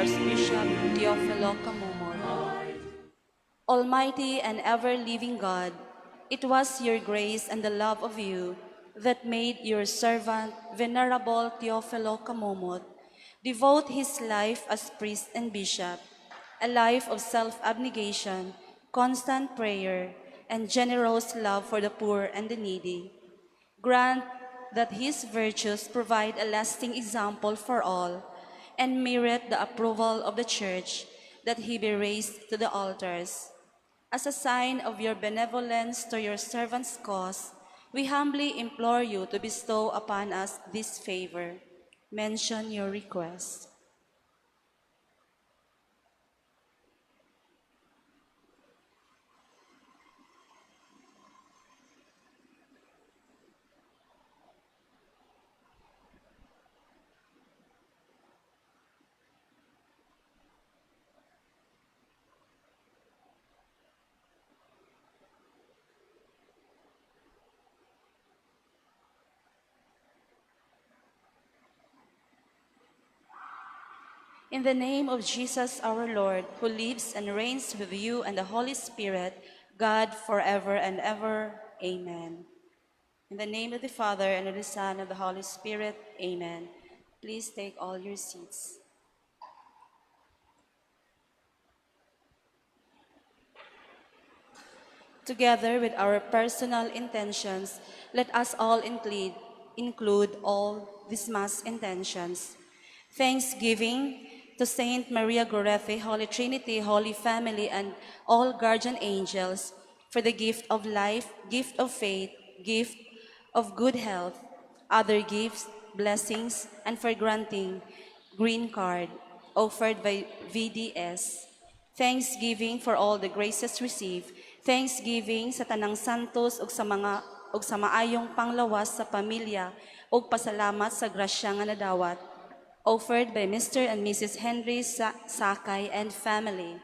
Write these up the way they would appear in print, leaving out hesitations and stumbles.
Archbishop Teofilo Camumot. Almighty and ever-living God, it was your grace and the love of you that made your servant, Venerable Teofilo Camumot, devote his life as priest and bishop, a life of self-abnegation, constant prayer, and generous love for the poor and the needy. Grant that his virtues provide a lasting example for all and merit the approval of the Church, that he be raised to the altars. As a sign of your benevolence to your servant's cause, we humbly implore you to bestow upon us this favor. Mention your request. In the name of Jesus our Lord, who lives and reigns with you and the Holy Spirit, God forever and ever. Amen. In the name of the Father, and of the Son, and of the Holy Spirit. Amen. Please take all your seats. Together with our personal intentions, let us all include all these mass intentions. Thanksgiving to Saint Maria Goretti, Holy Trinity, Holy Family, and all guardian angels for the gift of life, gift of faith, gift of good health, other gifts, blessings, and for granting green card offered by VDS. Thanksgiving for all the graces received. Thanksgiving sa tanang santos ug sa maayong panglawas sa pamilya ug pasalamat sa grasya nga nadawat. Offered by Mr. and Mrs. Henry Sakay and family.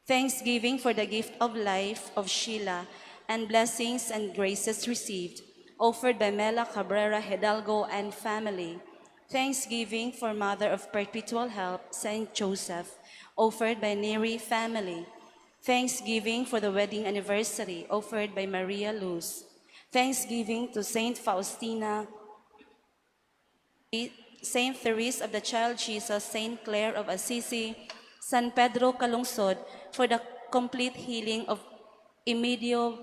Thanksgiving for the gift of life of Sheila and blessings and graces received. Offered by Mela Cabrera Hidalgo and family. Thanksgiving for Mother of Perpetual Help, Saint Joseph, offered by Neri family. Thanksgiving for the wedding anniversary, offered by Maria Luz. Thanksgiving to Saint Faustina, Saint Therese of the Child Jesus, Saint Clare of Assisi, San Pedro Calungsod, for the complete healing of Emilio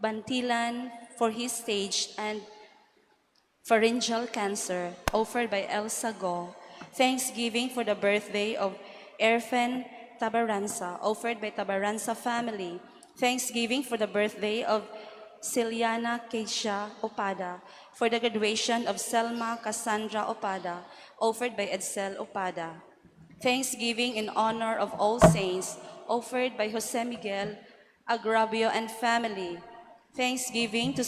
Bantilan for his stage and pharyngeal cancer, offered by Elsa Go. Thanksgiving for the birthday of Erfen Tabaranza, offered by Tabaranza family. Thanksgiving for the birthday of Celiana Keisha Opada, for the graduation of Selma Cassandra Opada, offered by Edsel Opada. Thanksgiving in honor of all saints, offered by Jose Miguel Agravio and family. Thanksgiving to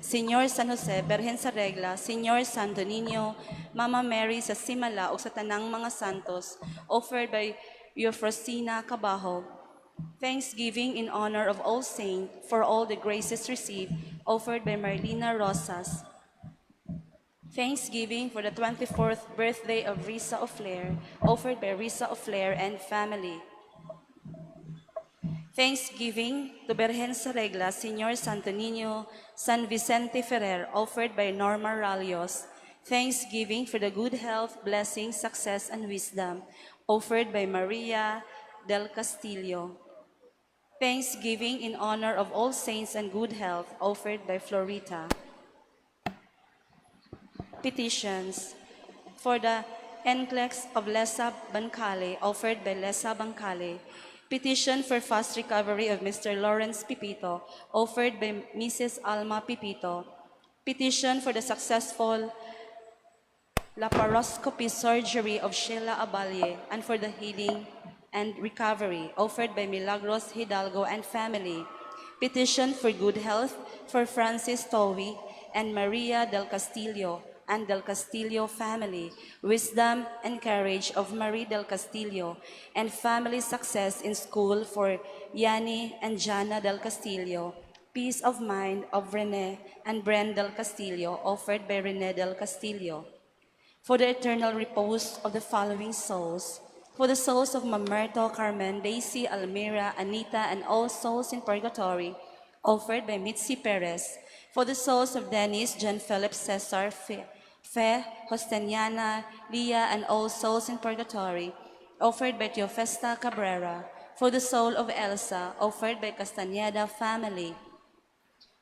Señor San Jose, Berhen sa Regla, Señor Santo Niño, Mama Mary sa Simala o sa Tanang mga Santos, offered by Eufrosina Cabajo. Thanksgiving in honor of all saints for all the graces received, offered by Marlena Rosas. Thanksgiving for the 24th birthday of Risa Ofler, offered by Risa Ofler and family. Thanksgiving to Berhen sa Regla, Señor Santo Niño, San Vicente Ferrer, offered by Norma Ralios. Thanksgiving for the good health, blessing, success, and wisdom, offered by Maria del Castillo. Thanksgiving in honor of all saints and good health, offered by Florita. Petitions for the NCLEX of Lesa Bancale, offered by Lesa Bancale. Petition for fast recovery of Mr. Lawrence Pipito, offered by Mrs. Alma Pipito. Petition for the successful laparoscopy surgery of Sheila Abalie and for the healing and recovery, offered by Milagros Hidalgo and family. Petition for good health for Francis Towi and Maria del Castillo and del Castillo family, wisdom and courage of Marie del Castillo, and family success in school for Yani and Jana del Castillo, peace of mind of Rene and Bren del Castillo, offered by Rene del Castillo. For the eternal repose of the following souls: For the souls of Mamerto, Carmen, Daisy, Almira, Anita, and all souls in purgatory, offered by Mitzi Perez. For the souls of Dennis, John Philip, Cesar, Fe, Hosteniana, Leah, and all souls in purgatory, offered by Teofesta Cabrera. For the soul of Elsa, offered by Castañeda family.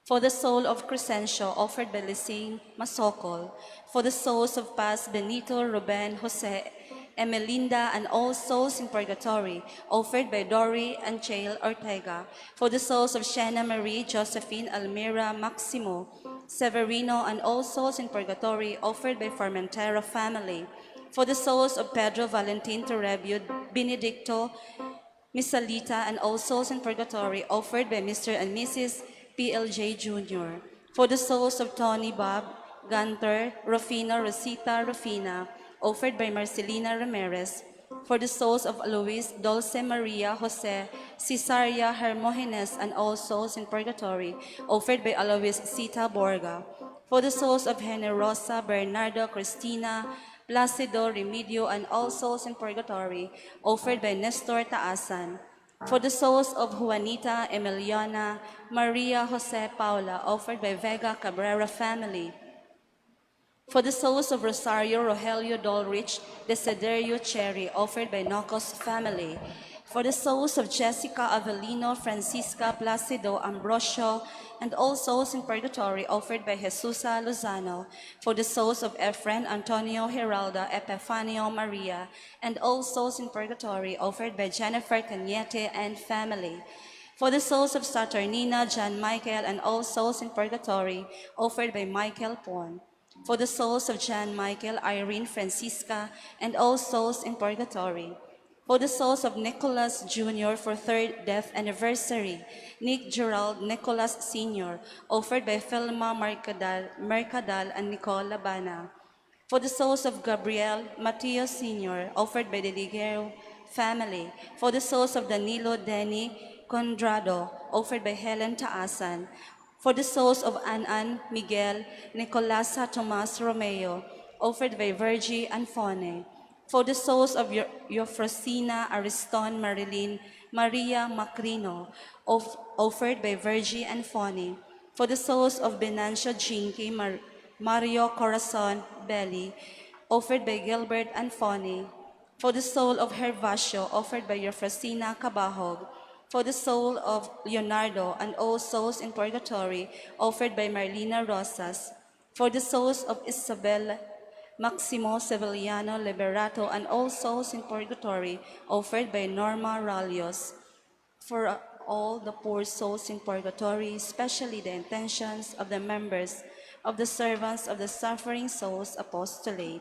For the soul of Crescencio, offered by Lising Masokol. For the souls of Paz, Benito, Ruben, Jose, Emelinda, and all souls in purgatory, offered by Dory and Chael Ortega. For the souls of Shana Marie, Josephine, Almira, Maximo, Severino, and all souls in purgatory, offered by Formentera family. For the souls of Pedro, Valentin, Torrebio, Benedicto, Miss Salita, and all souls in purgatory, offered by Mr. and Mrs. PLJ Jr. For the souls of Tony, Bob, Gunter, Rufina, Rosita, Rufina, offered by Marcelina Ramirez. For the souls of Luis, Dulce Maria, Jose, Cesaria, Hermogenes, and all souls in purgatory, offered by Alois Sita Borga. For the souls of Generosa, Bernardo, Cristina, Placido, Remedio, and all souls in purgatory, offered by Nestor Taasan. For the souls of Juanita, Emiliana, Maria, Jose, Paula, offered by Vega Cabrera family. For the souls of Rosario, Rogelio, Dolrich, Desiderio, Cherry, offered by Nocos family. For the souls of Jessica, Avelino, Francisca, Placido, Ambrosio, and all souls in purgatory, offered by Jesusa Lozano. For the souls of Efren, Antonio, Geralda, Epifanio, Maria, and all souls in purgatory, offered by Jennifer Cañete and family. For the souls of Saturnina, John Michael, and all souls in purgatory, offered by Michael Pon. For the souls of John Michael, Irene, Francisca, and all souls in purgatory. For the souls of Nicholas Jr. for third death anniversary, Nick Gerald Nicholas Sr., offered by Felma Mercadal and Nicole Labana. For the souls of Gabriel Mateo Sr., offered by the Ligero family. For the souls of Danilo Denny Condrado, offered by Helen Taasan. For the souls of Anan, Miguel, Nicolasa Tomas Romeo, offered by Virgie Anfone. For the souls of Eufrosina, Ariston, Marilyn, Maria Macrino, offered by Virgie Anfone. For the souls of Benancio Jinky, Mario Corazon Belli, offered by Gilbert Anfone. For the soul of Hervasio, offered by Eufrosina Cabahog. For the soul of Leonardo and all souls in purgatory, offered by Marlena Rosas. For the souls of Isabel, Maximo Sevillano Liberato, and all souls in purgatory, offered by Norma Ralios. For all the poor souls in purgatory, especially the intentions of the members of the servants of the suffering souls apostolate.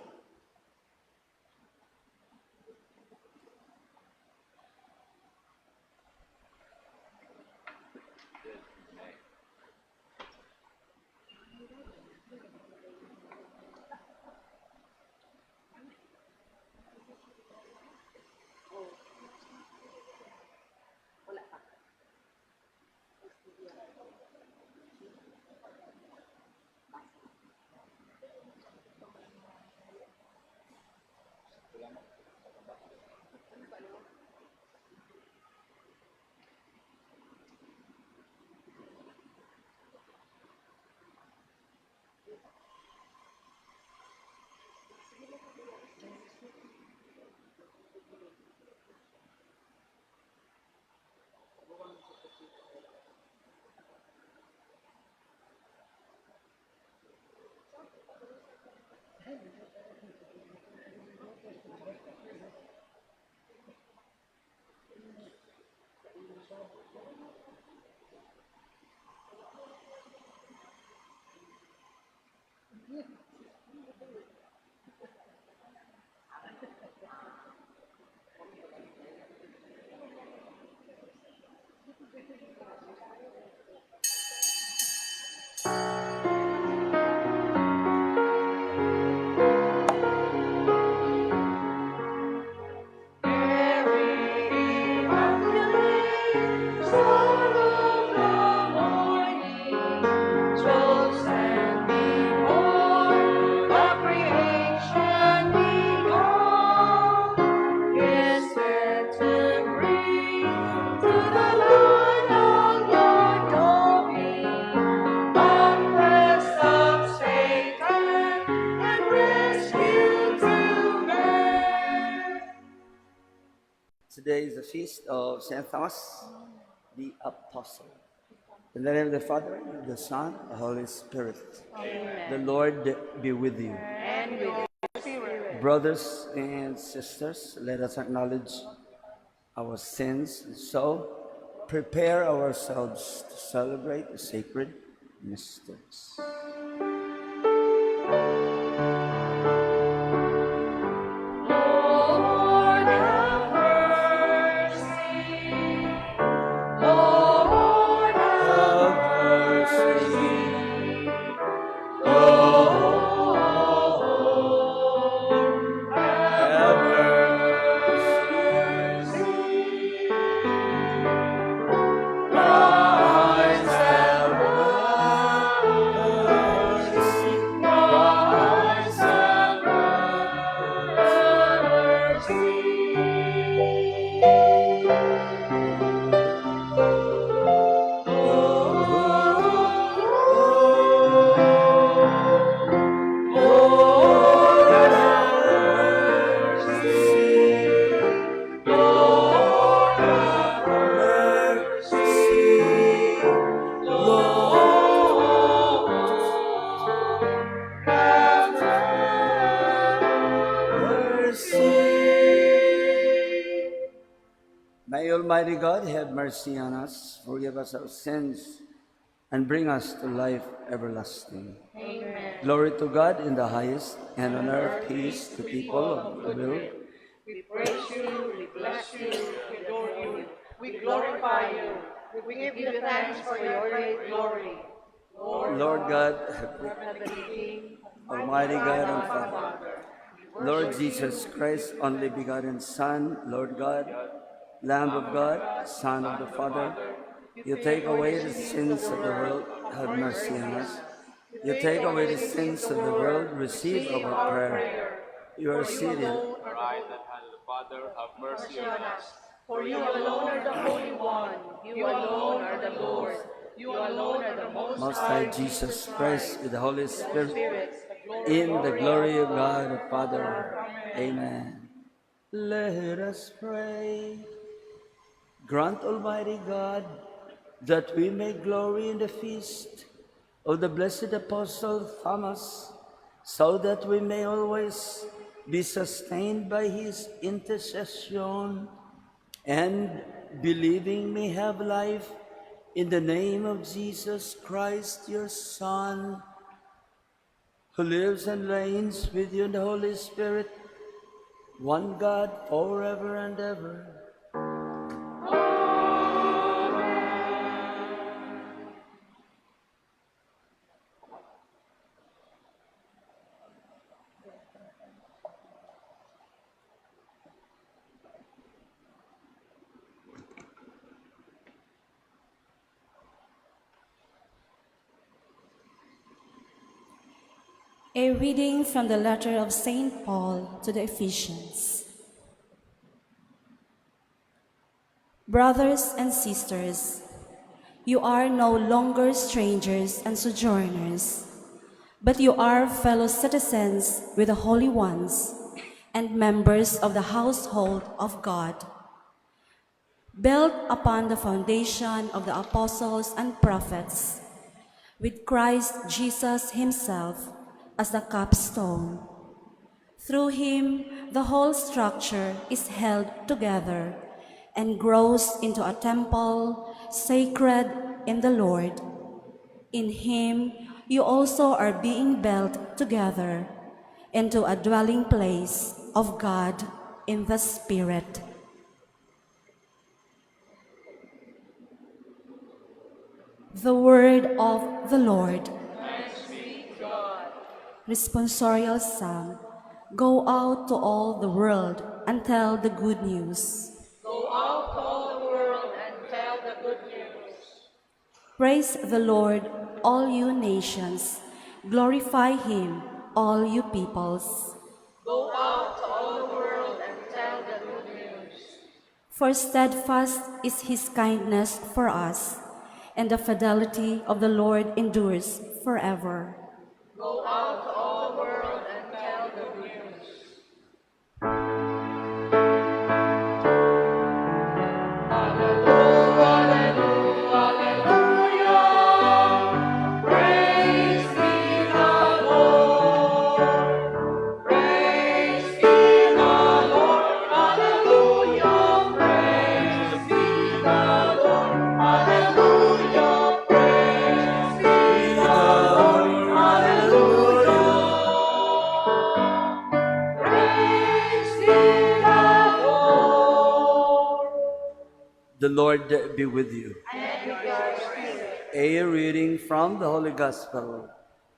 Today is the feast of St. Thomas the Apostle. In the name of the Father, the Son, the Holy Spirit. Amen. The Lord be with you. And with your spirit. Brothers and sisters, let us acknowledge our sins and so prepare ourselves to celebrate the sacred mysteries. Lord, have mercy. Lord, have mercy. Lord, have mercy. Christ, have mercy. Christ, have May Almighty God have mercy on us, forgive us our sins, and bring us to life everlasting. Amen. Glory to God in the highest, and on earth peace to people of good will. We praise you, we bless you, we adore you, we glorify you, we give you thanks for your great glory. Lord God, have mercy. Heavenly King, Almighty God and Father, Lord Jesus Christ, only begotten Son, Lord God, Lamb of God, Son of the Father, you take away the sins of the world, have mercy on us. You take away the sins of the world, receive our prayer. You are seated. Right that hand of the Father, have mercy on us. For you alone are the Holy One, you alone are the Lord, you alone are the Most High Jesus Christ, with the Holy Spirit, in the glory of God the Father. Amen. Let us pray. Grant, Almighty God, that we may glory in the feast of the blessed Apostle Thomas, so that we may always be sustained by his intercession, and believing may have life in the name of Jesus Christ, your Son, who lives and reigns with you in the Holy Spirit, one God, forever and ever. A reading from the letter of St. Paul to the Ephesians. Brothers and sisters, you are no longer strangers and sojourners, but you are fellow citizens with the holy ones and members of the household of God, built upon the foundation of the apostles and prophets, with Christ Jesus himself as the capstone. Through him, the whole structure is held together and grows into a temple sacred in the Lord. In him, you also are being built together into a dwelling place of God in the Spirit. The word of the Lord. Responsorial Psalm. Go out to all the world and tell the good news. Go out to all the world and tell the good news. Praise the Lord, all you nations. Glorify him, all you peoples. Go out to all the world and tell the good news. For steadfast is his kindness for us, and the fidelity of the Lord endures forever. Go out to all the world and tell the good news. The Lord be with you. And with your spirit. A reading from the Holy Gospel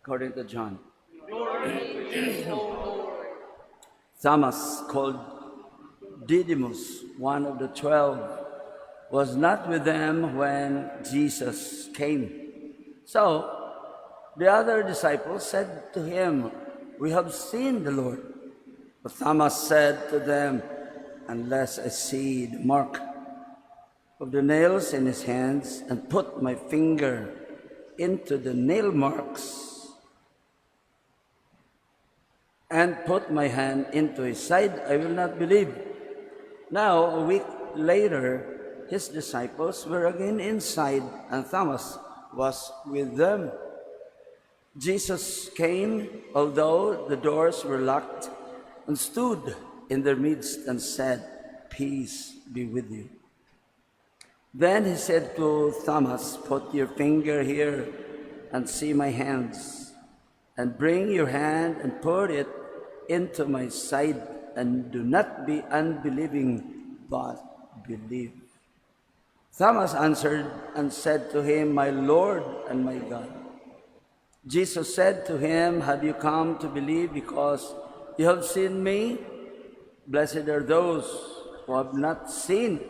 according to John. Glory to you, O Lord. Thomas, called Didymus, one of the 12, was not with them when Jesus came. So the other disciples said to him, "We have seen the Lord." But Thomas said to them, "Unless I see the mark of the nails in his hands and put my finger into the nail marks and put my hand into his side, I will not believe." Now, a week later, his disciples were again inside, and Thomas was with them. Jesus came, although the doors were locked, and stood in their midst and said, "Peace be with you." Then he said to Thomas, "Put your finger here and see my hands, and bring your hand and put it into my side, and do not be unbelieving, but believe." Thomas answered and said to him, "My Lord and my God." Jesus said to him, "Have you come to believe because you have seen me? Blessed are those who have not seen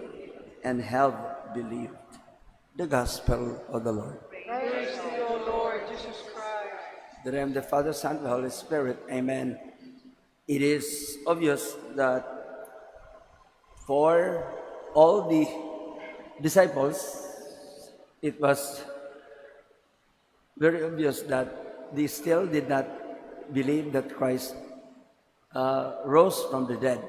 and have believed." The Gospel of the Lord. Praise to you, O Lord Jesus Christ. In the name of the Father, Son, and the Holy Spirit. Amen. It is obvious that for all the disciples, it was very obvious that they still did not believe that Christ rose from the dead.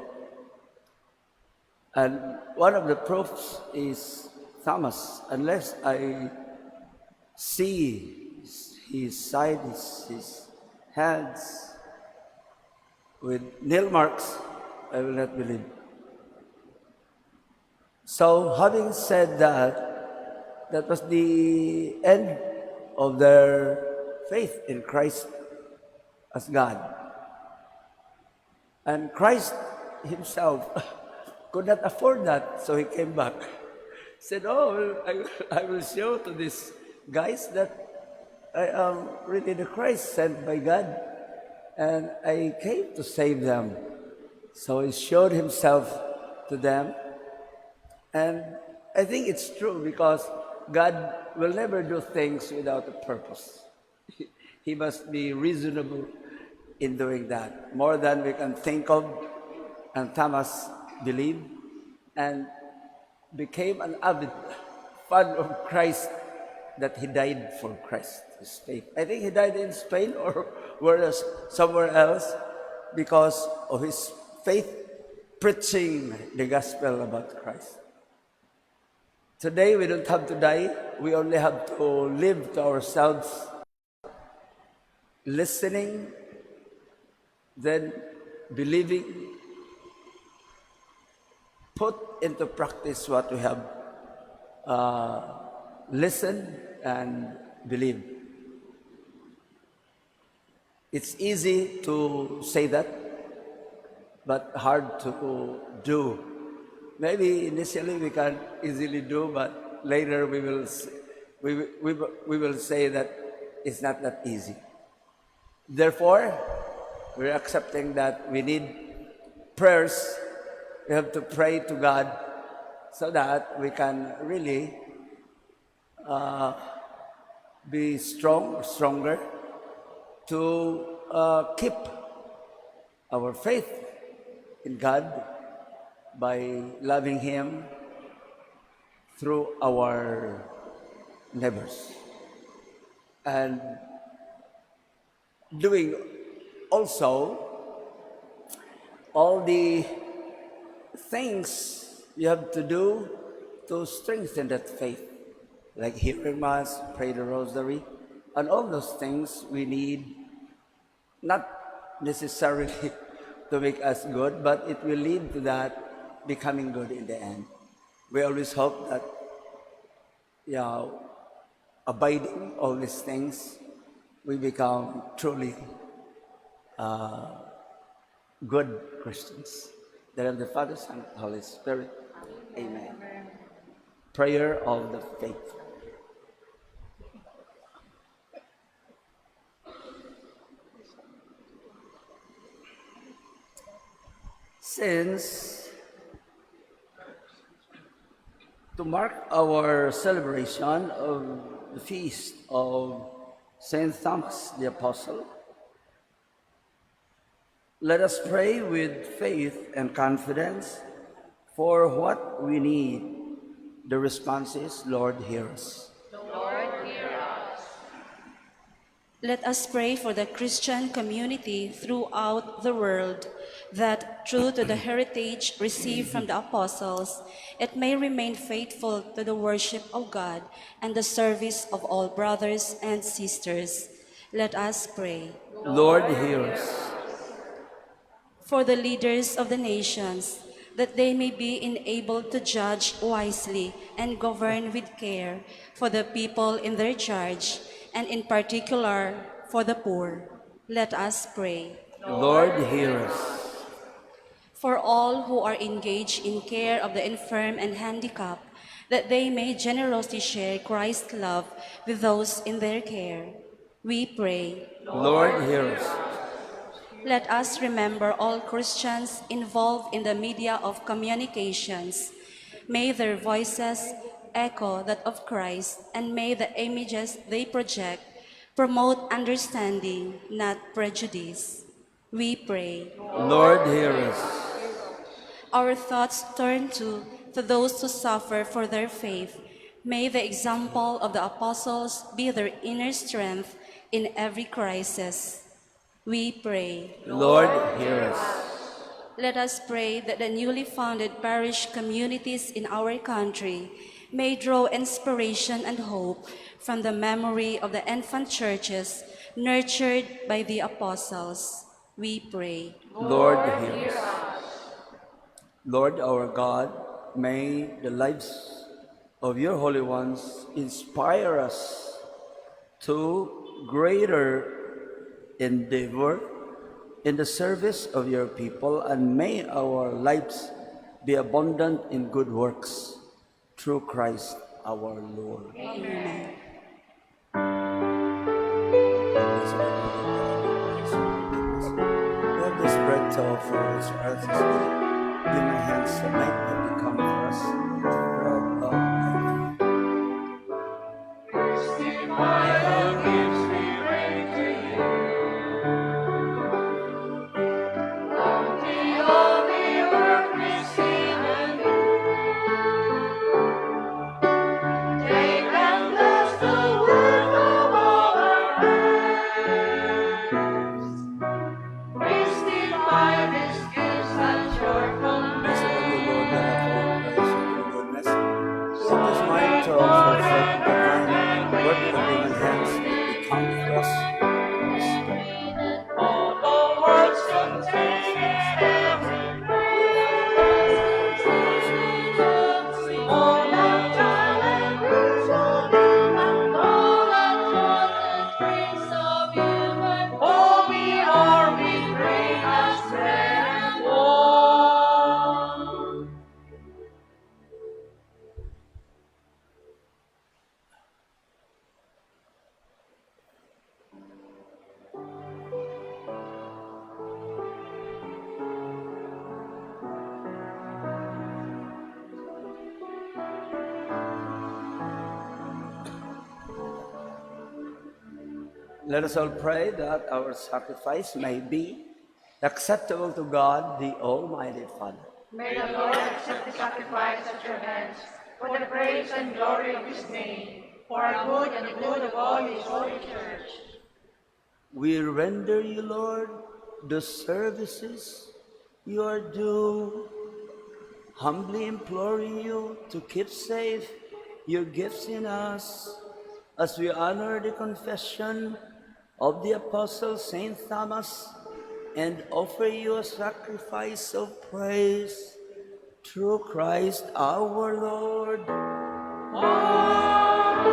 And one of the proofs is Thomas. "Unless I see his side, his hands with nail marks, I will not believe." So, having said that, that was the end of their faith in Christ as God. And Christ himself could not afford that, so he came back. Said, "Oh, I will show to these guys that I am really the Christ sent by God, and I came to save them." So he showed himself to them. And I think it's true because God will never do things without a purpose. He must be reasonable in doing that, more than we can think of. And Thomas believed and became an avid fan of Christ, that he died for Christ, his faith. I think he died in Spain or whereas somewhere else because of his faith preaching the gospel about Christ. Today we don't have to die, we only have to live to ourselves, listening, then believing, put into practice what we have listened and believed. It's easy to say that, but hard to do. Maybe initially we can easily do, but later we will say that it's not that easy. Therefore, we're accepting that we need prayers. We have to pray to God so that we can really be stronger to keep our faith in God by loving Him through our neighbors and doing also all the things you have to do to strengthen that faith, like hearing Mass, pray the Rosary, and all those things we need, not necessarily to make us good, but it will lead to that becoming good in the end. We always hope that, abiding all these things, we become truly good Christians. In the name of the Father, Son, and Holy Spirit. Amen. Prayer of the faithful. Since to mark our celebration of the feast of Saint Thomas the Apostle, let us pray with faith and confidence for what we need. The response is, Lord, hear us. Let us pray for the Christian community throughout the world, that true to the heritage received from the apostles, it may remain faithful to the worship of God and the service of all brothers and sisters. Let us pray. Lord, hear us. For the leaders of the nations, that they may be enabled to judge wisely and govern with care for the people in their charge, and in particular for the poor. Let us pray. Lord, hear us. For all who are engaged in care of the infirm and handicapped, that they may generously share Christ's love with those in their care. We pray. Lord, hear us. Let us remember all Christians involved in the media of communications. May their voices echo that of Christ, and may the images they project promote understanding, not prejudice. We pray. Lord, hear us. Our thoughts turn to those who suffer for their faith. May the example of the apostles be their inner strength in every crisis. We pray. Lord, hear us. Let us pray that the newly founded parish communities in our country may draw inspiration and hope from the memory of the infant churches nurtured by the apostles. We pray. Lord, hear us. Lord our God, may the lives of your holy ones inspire us to greater endeavor in the service of your people, and may our lives be abundant in good works through Christ our Lord. Amen. We have this bread to offer as earth is good. In my hands tonight have become for us bread of life. Let us all pray that our sacrifice may be acceptable to God, the Almighty Father. May the Lord accept the sacrifice at your hands for the praise and glory of his name, for our good and the good of all his holy church. We render you, Lord, the services you are due, humbly imploring you to keep safe your gifts in us, as we honor the confession of the Apostle Saint Thomas and offer you a sacrifice of praise through Christ our Lord. Amen.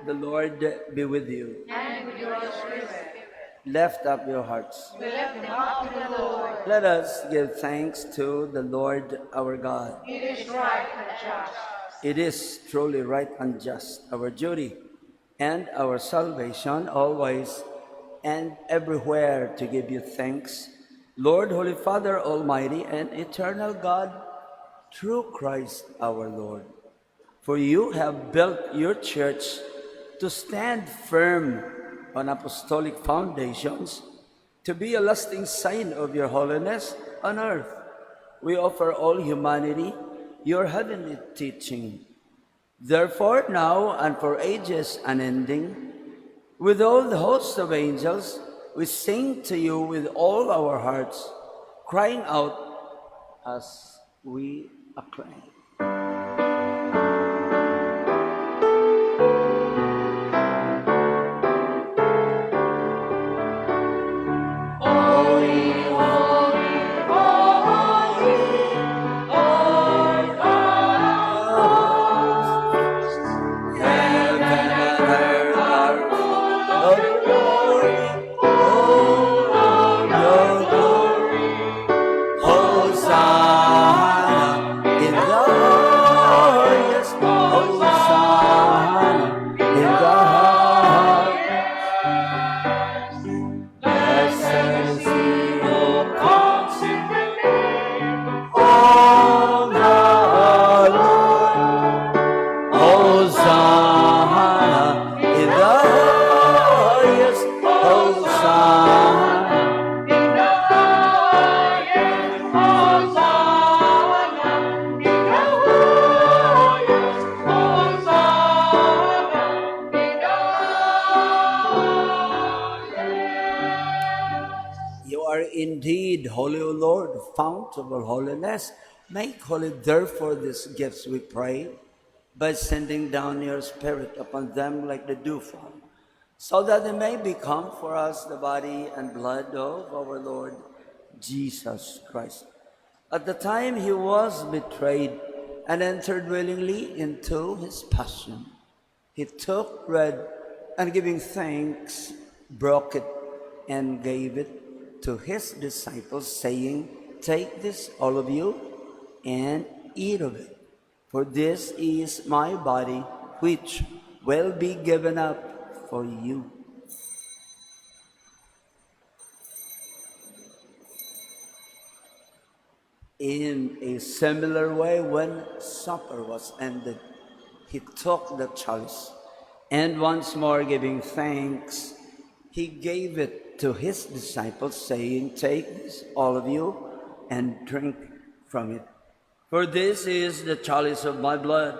The Lord be with you. And with your spirit. Lift up your hearts. We lift them up to the Lord. Let us give thanks to the Lord our God. It is right and just. it is truly right and just, our duty and our salvation, always and everywhere to give you thanks, Lord, Holy Father, Almighty and eternal God, through Christ our Lord. For you have built your church to stand firm on apostolic foundations, to be a lasting sign of your holiness on earth. We offer all humanity your heavenly teaching. Therefore, now and for ages unending, with all the hosts of angels, we sing to you with all our hearts, crying out as we acclaim. Indeed, Holy O Lord, fount of all holiness, make holy therefore these gifts, we pray, by sending down your Spirit upon them like the dewfall, so that they may become for us the body and blood of our Lord Jesus Christ. At the time he was betrayed and entered willingly into his passion, he took bread and giving thanks, broke it and gave it to his disciples, saying, "Take this, all of you, and eat of it. For this is my body, which will be given up for you." In a similar way, when supper was ended, he took the chalice, and once more giving thanks, he gave it to his disciples, saying, "Take this, all of you, and drink from it. For this is the chalice of my blood,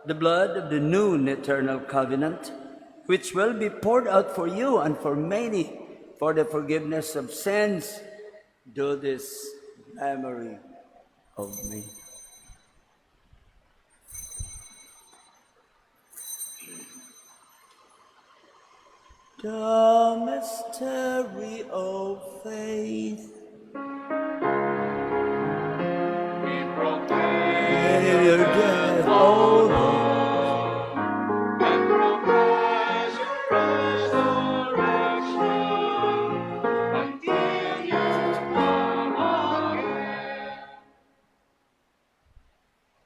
the blood of the new and eternal covenant, which will be poured out for you and for many for the forgiveness of sins. Do this in memory of me." The mystery of faith. We proclaim Your death, O Lord, and proclaim your resurrection until you come again.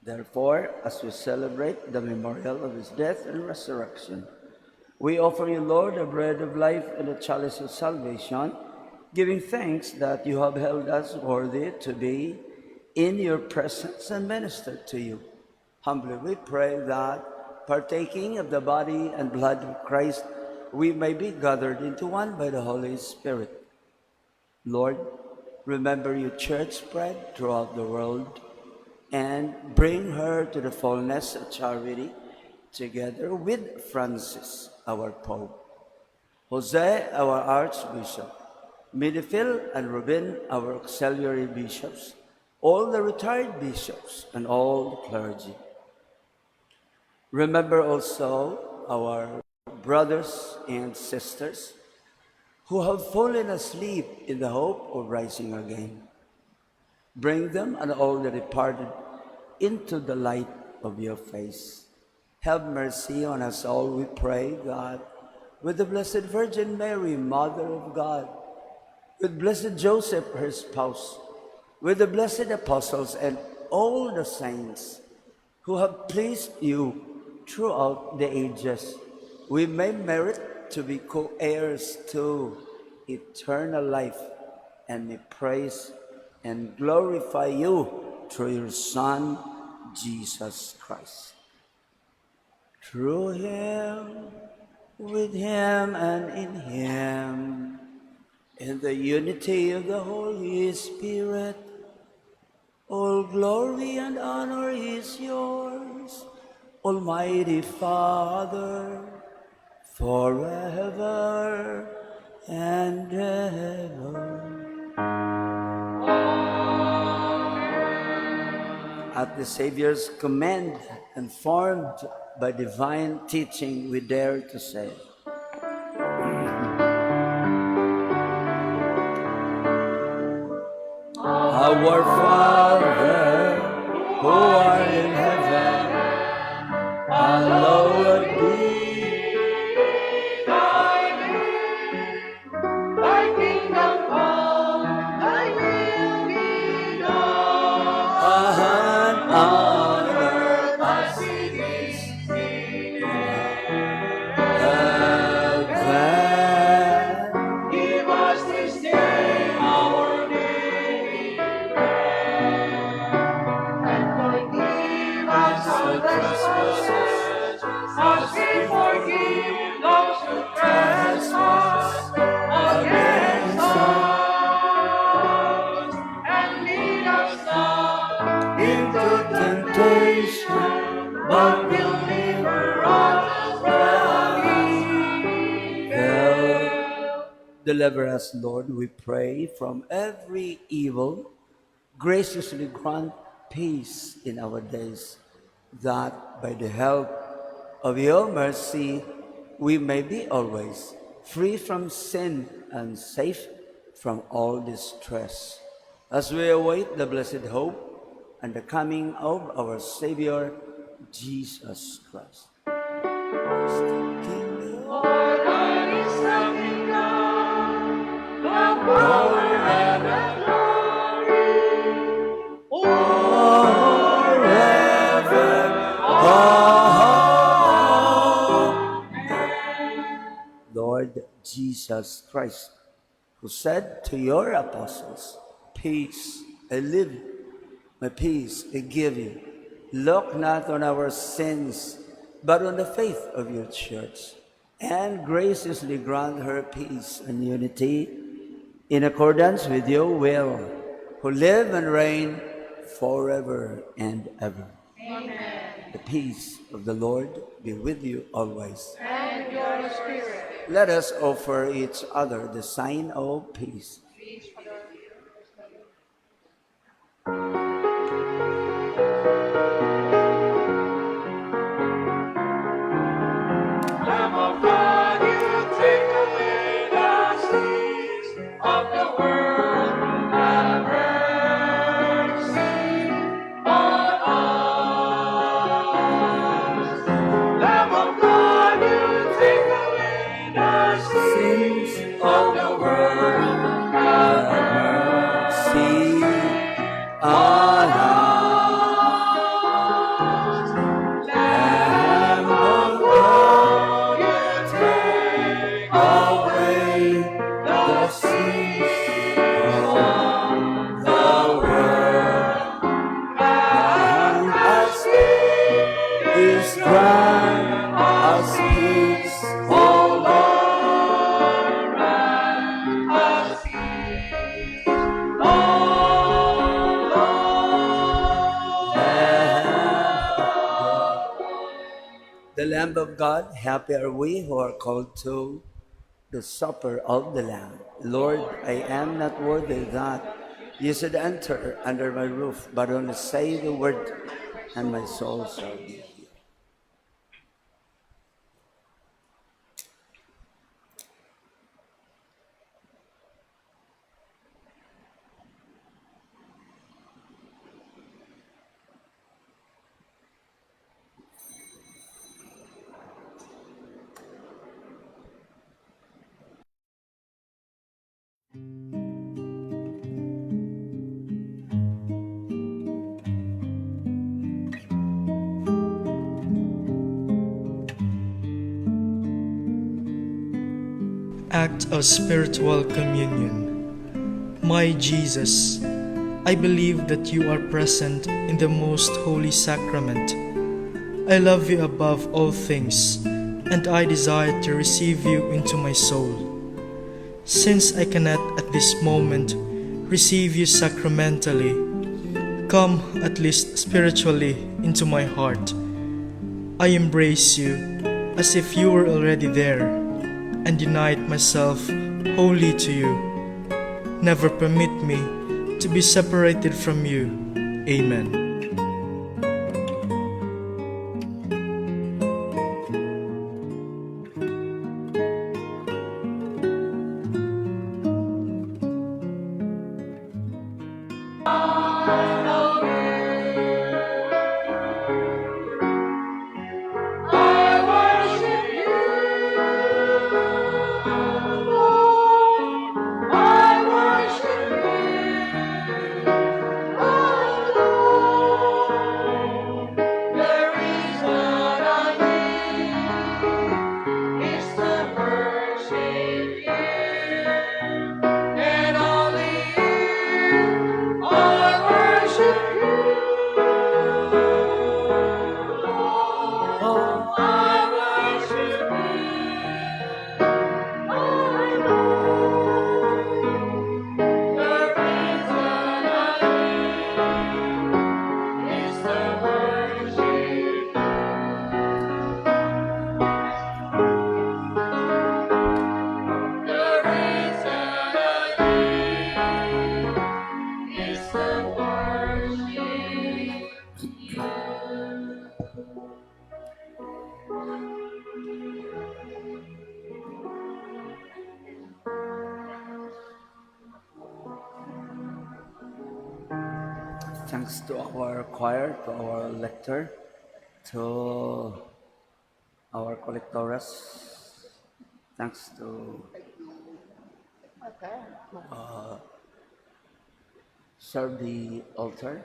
Therefore, as we celebrate the memorial of his death and resurrection, we offer you, Lord, the bread of life and the chalice of salvation, giving thanks that you have held us worthy to be in your presence and minister to you. Humbly we pray that, partaking of the body and blood of Christ, we may be gathered into one by the Holy Spirit. Lord, remember your church spread throughout the world and bring her to the fullness of charity, together with Francis, our Pope, Jose, our Archbishop, Midifil and Rubin, our auxiliary bishops, all the retired bishops, and all the clergy. Remember also our brothers and sisters who have fallen asleep in the hope of rising again. Bring them and all the departed into the light of your face. Have mercy on us all, we pray, God, with the Blessed Virgin Mary, Mother of God, with Blessed Joseph, her spouse, with the blessed apostles and all the saints who have pleased you throughout the ages, we may merit to be co-heirs to eternal life, and may praise and glorify you through your Son, Jesus Christ. Through him, with him, and in him, in the unity of the Holy Spirit, all glory and honor is yours, Almighty Father, forever and ever. At the Savior's command, and formed by divine teaching, we dare to say, Our Father, who art in heaven, hallowed be Thy name, thy kingdom come, thy will be done. on earth As it is in heaven. Give us this day our daily bread, and forgive us our trespasses, as we forgive those who trespass against us. And lead us not into temptation, but deliver us from evil. Deliver us, Lord, we pray, from every evil. Graciously grant peace in our days, that by the help of your mercy we may be always free from sin and safe from all distress, as we await the blessed hope and the coming of our Savior, Jesus Christ. For thine is the kingdom, the power and the glory, Forever. Lord Jesus Christ, who said to your apostles, Peace I leave you, my peace I give you. Look not on our sins, but on the faith of your church, and graciously grant her peace and unity in accordance with your will, who live and reign forever and ever. Amen. The peace of the Lord be with you always. And your spirit. Let us offer each other the sign of peace. Lamb of God, you take away the sins of the world. Have mercy on us. Lamb of God, you take away the sins of the world. Have See on Allah, us. Lamb of God, you take away the sins of the world. Grant us is grant us peace. O Lord, grant us peace. O The Lamb of God, happy are we who are called to the supper of the Lamb. Lord, I am not worthy that you should enter under my roof, but only say the word, and my soul shall be healed. Act of Spiritual Communion. My Jesus, I believe that you are present in the most holy sacrament. I love you above all things, and I desire to receive you into my soul. Since I cannot at this moment receive you sacramentally, come at least spiritually into my heart. I embrace you as if you were already there, and unite myself wholly to you. Never permit me to be separated from you. Amen. Thanks to our choir, to our lector, to our collectores. Thanks to serve the altar,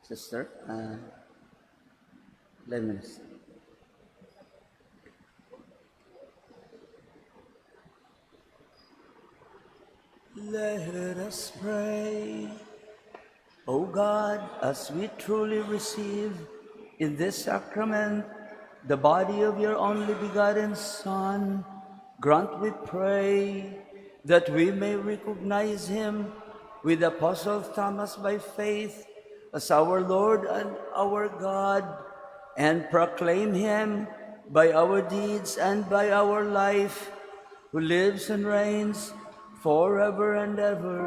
sister, and lay minister. Let us pray. O God, as we truly receive in this sacrament the body of your only begotten Son, grant, we pray, that we may recognize him with Apostle Thomas by faith as our Lord and our God, and proclaim him by our deeds and by our life, who lives and reigns forever and ever.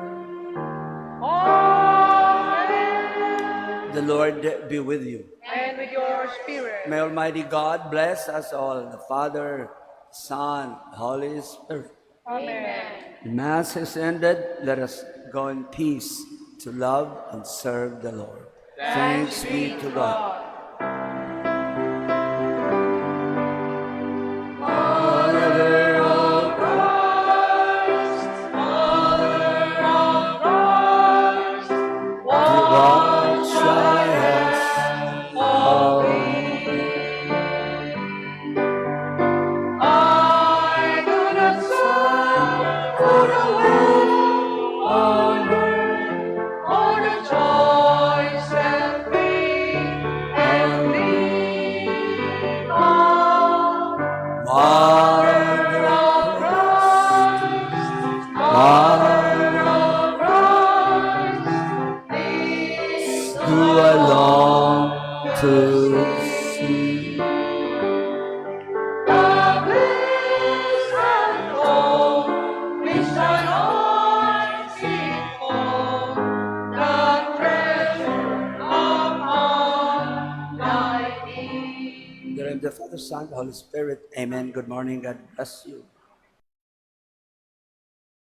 The Lord be with you. And with your spirit. May Almighty God bless us all, the Father, Son, Holy Spirit. Amen. The Mass is ended. Let us go in peace to love and serve the Lord. Thanks be to God. The Father, Son, Holy Spirit. Amen. Good morning. God bless you.